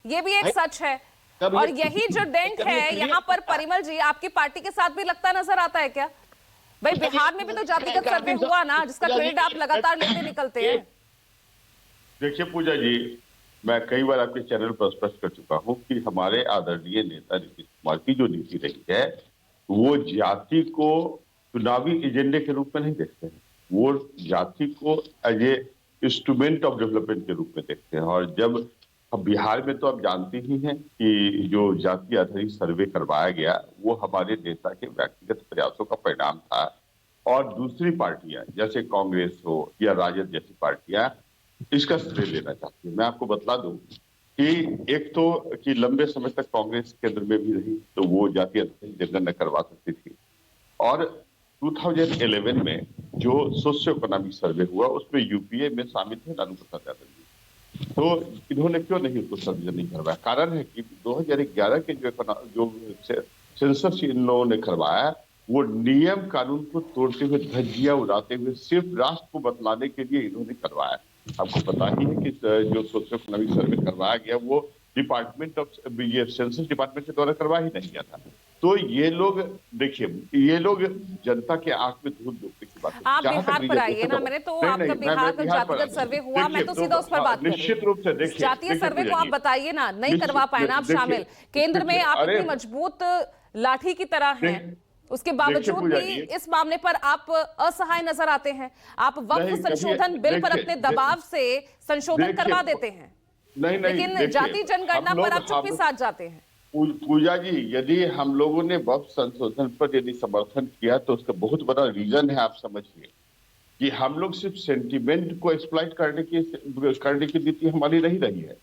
ये भी एक सच है। कब और ये- यही जो डेंट है यहाँ पर परिमल जी आपकी पार्टी के साथ भी लगता नजर आता है क्या? भाई बिहार में भी तो जातिगत सर्वे हुआ ना, जिसका क्रेडिट आप लगातार लेते निकलते हैं। देखिए पूजा जी, मैं कई बार आपके चैनल पर स्पष्ट कर चुका हूं कि हमारे आदरणीय नेता नीतीश कुमार की जो नीति रही है वो जाति को चुनावी एजेंडे के रूप में नहीं देखते हैं। वो जाति को as a instrument of development के रूप में देखते हैं। और जब अब बिहार में तो आप जानते ही हैं कि जो जाति आधारित सर्वे करवाया गया वो हमारे नेता के व्यक्तिगत प्रयासों का परिणाम था। और दूसरी पार्टियां जैसे कांग्रेस हो या राजद जैसी पार्टियां इसका श्रेय लेना चाहती है। मैं आपको बतला दूं कि एक तो कि लंबे समय तक कांग्रेस केंद्र में भी रही तो वो जातीय जनगणना करवा सकती थी। और 2011 में जो सोशियो इकोनॉमिक सर्वे हुआ उसमें यूपीए में शामिल थे लालू प्रसाद यादव जी। तो इन्होंने क्यों नहीं उसको सर्वे नहीं करवाया? कारण है कि 2011 के जो सेंसस इन लोगों ने करवाया वो नियम कानून को तोड़ते हुए, धज्जियां उड़ाते हुए, सिर्फ राष्ट्र को बतलाने के लिए इन्होंने करवाया। आपको पता ही है कि जो सोशियो इकोनॉमिक सर्वे करवाया गया वो डिपार्टमेंट ऑफ ये सेंसस डिपार्टमेंट के द्वारा करवाया ही नहीं गया था। तो ये लोग देखिए, ये लोग जनता के आंख में धूल झोंकने की बात आप बिहार पर आइए ना, मैंने तो आपका बिहार का जातिगत सर्वे हुआ, मैं तो सीधा उस पर बात कर रही हूं। निश्चित रूप से देखिए, जातीय सर्वे को आप बताइए ना, नहीं करवा पाए ना आप शामिल। केंद्र में आप इतनी मजबूत लाठी की तरह हैं, उसके बावजूद भी इस मामले पर आप असहाय नजर आते हैं। आप वक्फ संशोधन बिल पर अपने दबाव से संशोधन करवा देते हैं, लेकिन जाति जनगणना पर आप चुप्पी साध जाते हैं। पूजा जी, यदि हम लोगों ने वक्फ संशोधन पर यदि समर्थन किया तो उसका बहुत बड़ा रीजन है, आप समझिए कि हम लोग सिर्फ सेंटिमेंट को एक्सप्लॉइट करने की नीति हमारी नहीं रही है।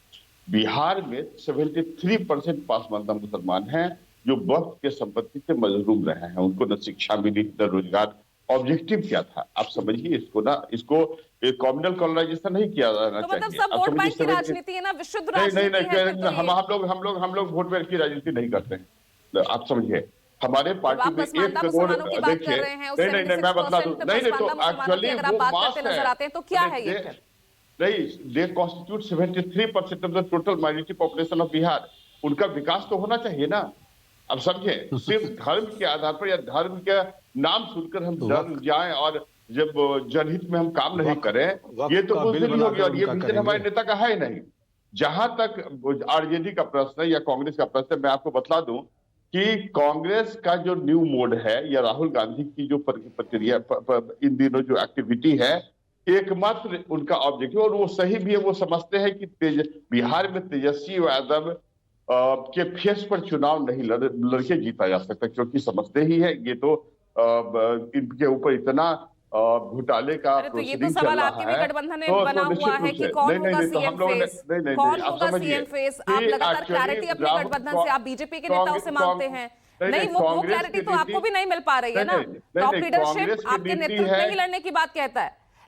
बिहार में 73% पासमानदा मुसलमान हैं जो वक्फ के संपत्ति से महरूम रहे हैं। उनको न शिक्षा मिली न रोजगार। ऑब्जेक्टिव क्या था आप समझिए इसको ना, इसको कॉम्युनल कॉलोनाइजेशन नहीं किया जाना तो मतलब चाहिए। सब वोट बैंक की राजनीति है ना, विशुद्ध राजनीति है। नहीं, हम लोग वोट बैंक की राजनीति नहीं करते हैं, आप समझिए। हमारे पार्टी में 1 करोड़ देखिए, नहीं मैं बता दूं, नहीं तो एक्चुअली वो मास है, तो क्या है ये? नहीं, they constitute 73% of the total minority population of Bihar. उनका विकास तो होना चाहिए ना। अब समझे, सिर्फ धर्म के आधार पर या धर्म के नाम सुनकर हम डर जाएं और जब जनहित में हम काम नहीं करें, ये तो बुजदिली होगी। और ये विजन हमारे नेता का है नहीं। जहां तक आरजेडी का प्रश्न है या कांग्रेस का प्रश्न है, मैं आपको बतला दूं कि कांग्रेस का जो न्यू मोड है या राहुल गांधी की जो प्रक्रिया इन दिनों जो एक्टिविटी है, एकमात्र उनका ऑब्जेक्टिव, और वो सही भी है, वो समझते हैं कि बिहार में तेजस्वी यादव के फेस पर चुनाव नहीं लड़के जीता जा सकता, क्योंकि समझते ही है ये तो इनके ऊपर इतना घोटाले का तो ये तो सवाल आपके भी गठबंधन में बना हुआ है कि कौन होगा सीएम फेस, कौन होगा सीएम फेस। आप लगातार क्लैरिटी अपने गठबंधन से, आप बीजेपी के नेताओं से मांगते हैं, नहीं वो क्लैरिटी तो आपको भी नहीं मिल पा रही है ना। टॉप लीडरशिप आपके नेतृत्व में ही लड़ने की बात कहता है।